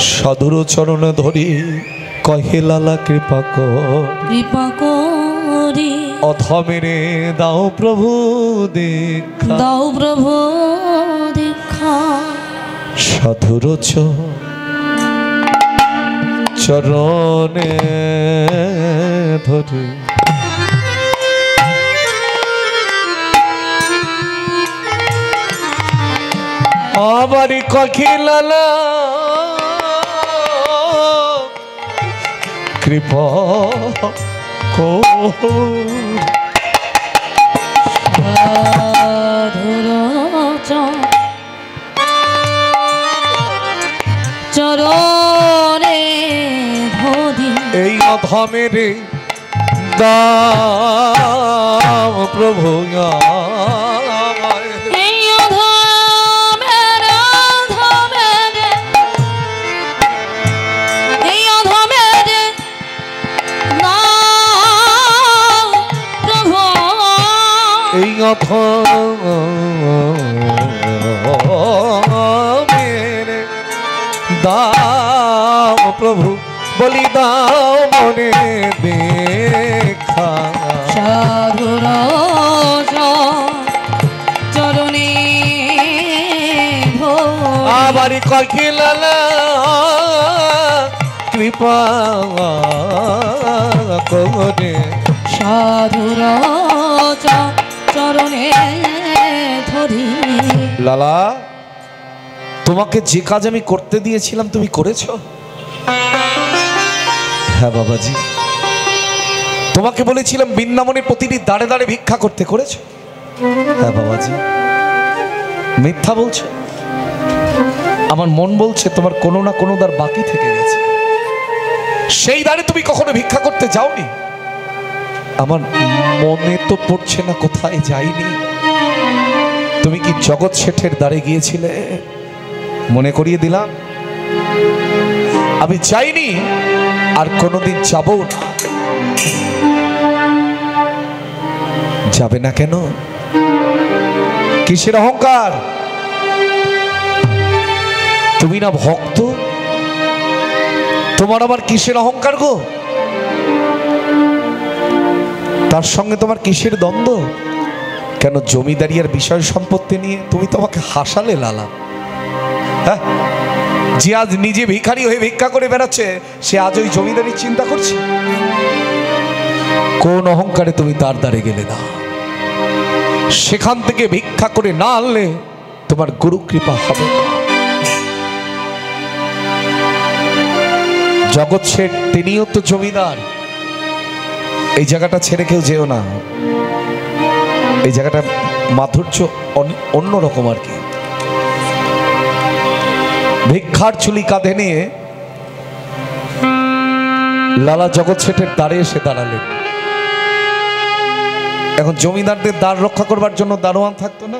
সাধুর চরণ ধরি কহে লালা কৃপা কর, কৃপা করে অধমেরে দাও প্রভু দেখা। দাও প্রভু দেখা। সাধুর চরণে ধরি আমারি কখি লালা কৃপা কর। সাধুর চরণে ধরি এই অধমেরে দাও প্রভু এই অধমের অধমের, এই অধমের নাম প্রভু। এই অধমেরে দাও প্রভু, বলি দাও মনে দেখা। সাধুর চরণে ধরি আবারই কখি লালা কৃপা করে। সাধুর চরণে ধরি। লালা, তোমাকে যে কাজ আমি করতে দিয়েছিলাম তুমি করেছো? হ্যাঁ বাবাজি, তোমাকে বলেছিলাম বৃন্দাবনের প্রতিটি দাঁড়ে দাঁড়ে ভিক্ষা করতে, করেছো? হ্যাঁ বাবাজি। মিথ্যা বলছো? আমার মন বলছে তোমার কোনো না কোনো দ্বার বাকি থেকে গেছে, সেই দ্বারে তুমি কখনো ভিক্ষা করতে যাওনি। আমার মনে তো পড়ছে না কোথায় যাইনি। তুমি কি জগৎ শেঠের দ্বারে গিয়েছিলে? মনে করিয়ে দিলাম, আমি যাইনি আর কোনোদিন যাব না। যাবে না কেন? কিসের অহংকার? তুমি না ভক্ত, তোমার আবার কিসের অহংকার গো? তার সঙ্গে তোমার কিসের দ্বন্দ্ব? কেন জমিদারি আর বিষয় সম্পত্তি নিয়ে তুমি তোমাকে হাসালে লালা? হ্যাঁ, যে আজ নিজে ভিখারি হয়ে ভিক্ষা করে বেড়াচ্ছে, সে আজ ওই জমিদারির চিন্তা করছে? কোন অহংকারে তুমি তার দ্বারে গেলে না? সেখান থেকে ভিক্ষা করে না আনলে তোমার গুরু কৃপা হবে না। জগৎ শেঠ তিনিও তো জমিদার। এই জায়গাটা ছেড়ে কেউ যেও না। এই জায়গাটা মাধুর্য অন্যরকম আর কি। ভিক্ষার চুলি কাঁধে নিয়ে লালা জগৎ শেঠের দ্বারে এসে দাঁড়ালেন। এখন জমিদারদের দ্বার রক্ষা করবার জন্য দারোয়ান থাকতো না,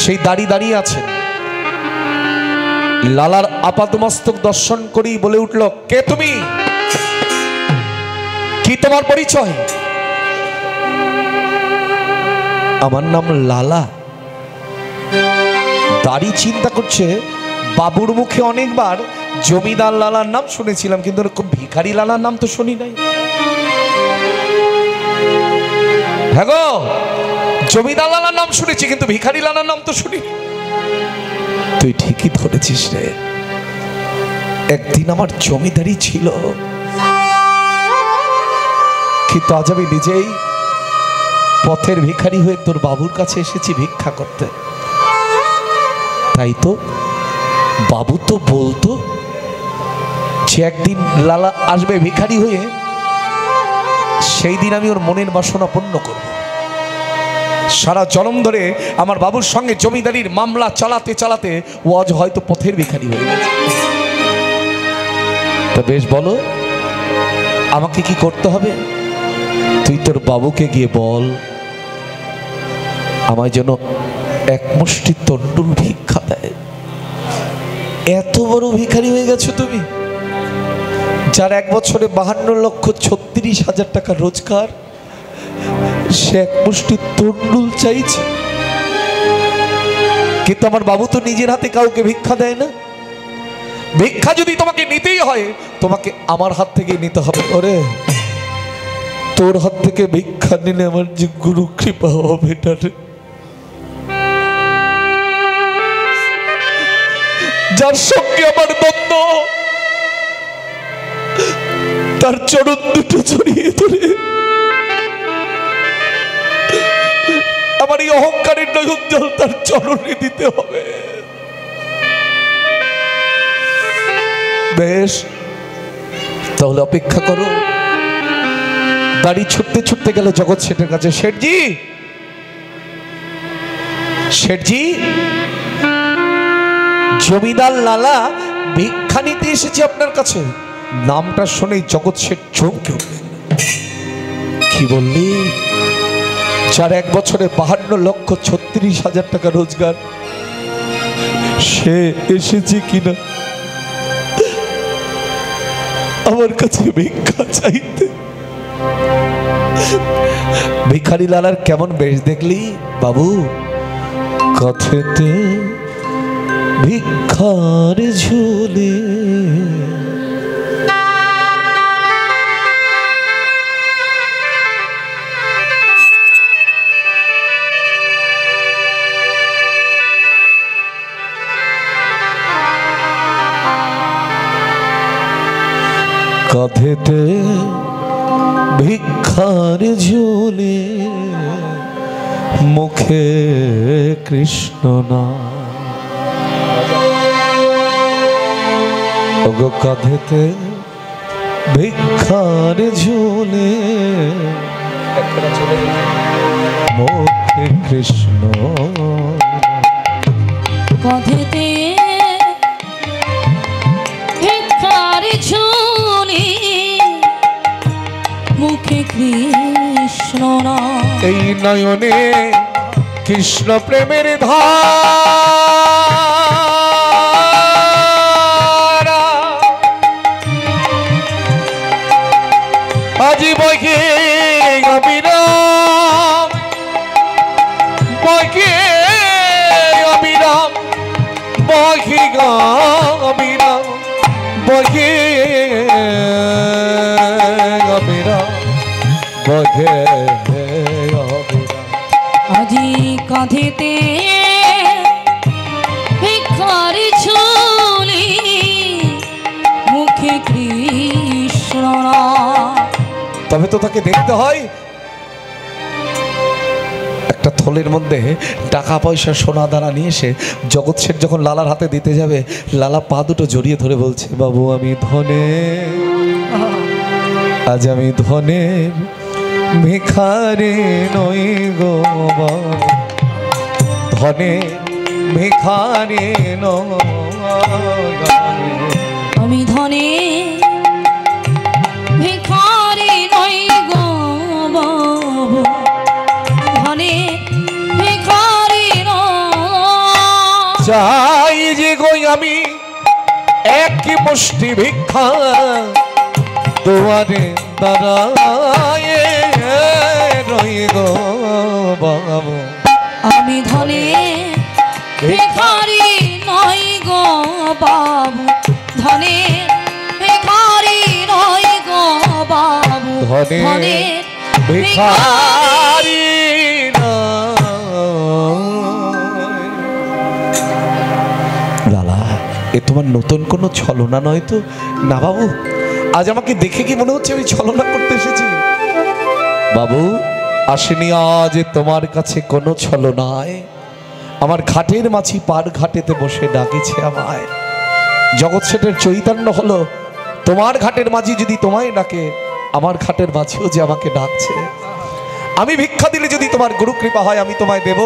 সেই দাঁড়িয়ে আছেন। লালার আপাতমস্তক দর্শন করেই বলে উঠল, কে তুমি? কি তোমার পরিচয়? আমার নাম লালা। দাড়ি চিন্তা করছে, বাবুর মুখে অনেকবার জমিদার লালার নাম শুনেছিলাম, কিন্তু এরকম ভিখারি লালার নাম তো শুনি নাই। হ্যাঁ গো, জমিদার লালার নাম শুনেছি, কিন্তু ভিখারি লালার নাম তো শুনি। তুই ঠিকই ধরেছিস রে, একদিন আমার জমিদারি ছিল, কিন্তু আজ আমি নিজেই পথের ভিখারি হয়ে তোর বাবুর কাছে এসেছি ভিক্ষা করতে। তাই তো বাবু তো বলতো যে একদিন লালা আসবে ভিখারি হয়ে, সেই দিন আমি ওর মনের বাসনা পূর্ণ করব। সারা জনম ধরে আমার বাবুর সঙ্গে জমিদারির মামলা চালাতে চালাতে ও আজ হয়তো পথের ভিখারি হয়ে গেছে। তা বেশ, বলো আমাকে কি করতে হবে? তুই তোর বাবুকে গিয়ে বল আমায় যেন এক মুষ্টি তন্ডুল ভিক্ষা দেয়। এত বড় ভিখারি হয়ে গেছো তুমি, যার এক বছরে 52,36,000 টাকা রোজগার, সে এক মুষ্টি তন্ডুল চাইছে। কিন্তু আমার বাবু তো নিজের হাতে কাউকে ভিক্ষা দেয় না। ভিক্ষা যদি তোমাকে নিতেই হয়, তোমাকে আমার হাত থেকে নিতে হবে। ওরে, তোর হাত থেকে ভিক্ষা নিলে আমার যে গুরু কৃপা হবে না রে। যার সঙ্গে আমার দ্বন্দ্ব, তার চরণ দুটো জড়িয়ে ধরে আমার এই অহংকারের নয়ন জল তার চরণে দিতে হবে। বেশ, তাহলে অপেক্ষা করো। গাড়ি ছুটতে ছুটতে গেল জগৎ শেঠের কাছে। শেঠজি, শেঠজি, জমিদার লালা ভিক্ষা নিতে এসেছে আপনার কাছে। নামটা শুনেই জগৎ শেঠ চমকে উঠলেন। কি বললি? যার এক বছরে 52,36,000 টাকা রোজগার, সে এসেছে কিনা আমার কাছে ভিক্ষা চাইতে? ভিখারি লালার কেমন বেশ দেখলি বাবু? কথেতে ভিক্ষার ঝুলে কাঁধেতে ভিক্ষার ঝুলে মুখে কৃষ্ণ নাম। ওগো কাঁধেতে ভিক্ষার ঝুলে মুখে কৃষ্ণ, কাঁধেতে ভিক্ষার ঝুলি মুখে কৃষ্ণ নাম। এই নয়নে কৃষ্ণ প্রেমের ধারা আজি বইকে অবিরাম, বইকে অবিরাম, বইকে অবিরাম, বইকে অবিরাম, বইকে আজি কাঁধেতে ভিক্ষার তো তাকে দেখতে হয়। একটা থলের মধ্যে টাকা পয়সা সোনা দানা নিয়ে এসে জগৎ শেঠ যখন লালার হাতে দিতে যাবে, লালা পা দুটো জড়িয়ে ধরে বলছে, বাবু আমি ধনে, আজ আমি ধনের ভিখারি নই গো বাবা, ধনে ভিখারি নই। আমি ধনে ভিখারি নই গো বাবু, ধনে ভিখারি নই। চাই যে গো আমি এক মুষ্টি ভিক্ষা দুয়ারে দাঁড়ায় রই গো বাবু, আমি ধনে ভিখারি নই গো বাবু, ধনে ভিখারি নই গো বাবু, ধনে ভিখারি লালা, এ তোমার নতুন কোনো ছলনা নয় তো? না বাবু, আজ আমাকে দেখে কি মনে হচ্ছে আমি ছলনা করতে এসেছি? বাবু আসেনি আজ তোমার কাছে কোনো ছলনায়, আমার ঘাটের মাছি পার ঘাটেতে বসে ডাকিছে আমায়। জগৎ শেঠের চৈতন্য হলো, তোমার ঘাটের মাঝি যদি তোমায় ডাকে, আমার ঘাটের মাঝিও যে আমাকে ডাকছে। আমি ভিক্ষা দিলে যদি তোমার গুরু কৃপা হয় আমি তোমায় দেব,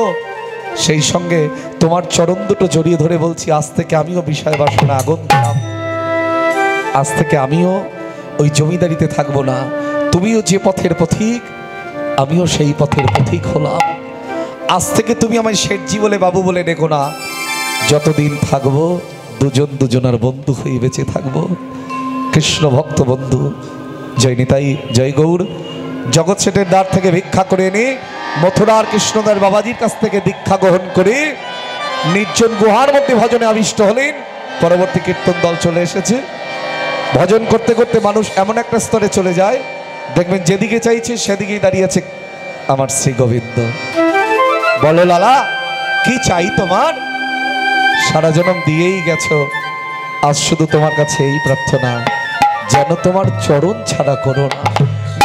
সেই সঙ্গে তোমার চরণ দুটো জড়িয়ে ধরে বলছি, আজ থেকে আমিও বিষয় বাসনা আগুন দিলাম, আজ থেকে আমিও ওই জমিদারিতে থাকবো না। তুমিও যে পথের পথিক, আমিও সেই পথের পথিক হলাম। আজ থেকে তুমি আমায় শেঠজি বলে বাবু বলে ডেকো না, যতদিন থাকবো দুজন দুজনার বন্ধু হয়ে বেঁচে থাকবো। কৃষ্ণ ভক্ত বন্ধু, জয় নিতাই, জয় গৌর। জগৎ শেঠের দ্বার থেকে ভিক্ষা করে এনে মথুরার কৃষ্ণদার বাবাজির কাছ থেকে দীক্ষা গ্রহণ করে নির্জন গুহার মধ্যে ভজনে আবিষ্ট হলেন। পরবর্তী কীর্তন দল চলে এসেছে। ভজন করতে করতে মানুষ এমন একটা স্তরে চলে যায়, দেখবেন যেদিকে চাইছে সেদিকেই দাঁড়িয়ে আছে আমার শ্রী গোবিন্দ। বলো লালা, কি চাই তোমার? সারা জনম দিয়েই গেছো, আজ শুধু তোমার কাছে এই প্রার্থনা, যেন তোমার চরণ ছাড়া করো না।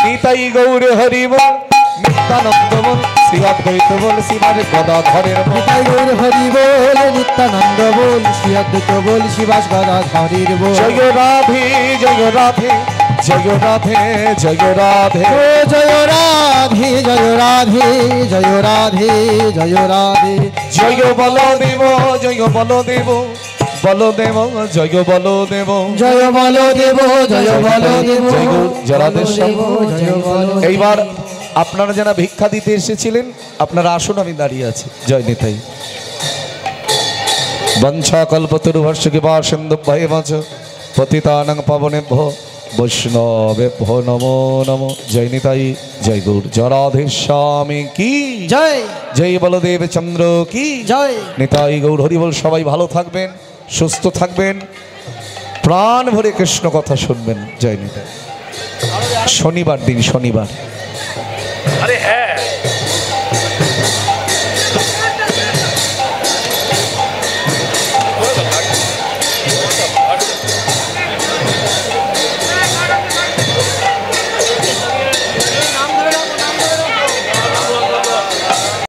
নিতাই গৌর হরি বল, নিত্যানন্দ বল, শ্রী অদ্বৈত বল, শ্রীমান গদাধরের বল। নিতাই গৌর হরি বল, নিত্যানন্দ বল, শ্রী অদ্বৈত বল, শিবাস গদাধরের বল। জয় রাধে, জয় রাধে, জয় রাধে, জয় রাধে, জয় রাধে, জয় রাধে, জয় রাধে, জয় রাধে। জয় বলদেব, জয় বলদেব, বলদেব, জয় বলদেব, জয় বলদেব, জয় বলদেব, জয় গৌর, জয় রাধে শ্যাম। জয় বলদেব। এইবার আপনারা যারা ভিক্ষা দিতে এসেছিলেন, আপনারা আসুন, আমি দাঁড়িয়ে আছি। জয় নিতাই। বঞ্ছা কল্পতরুভর্ষ কৃপা সিন্ধু ভয়েবচ পতিতানাং পাবনেভ্যো বৈষ্ণবেভ্যো নমো নমো। জয় নিতাই, জয় গৌর, জয় রাধে স্বামী কি জয়, জয় বলদেব চন্দ্র কি জয়। নিতাই গৌর হরি বল। সবাই ভালো থাকবেন, সুস্থ থাকবেন, প্রাণ ভরে কৃষ্ণ কথা শুনবেন। জয় নিতাই। শনিবার দিন, শনিবার। अरे है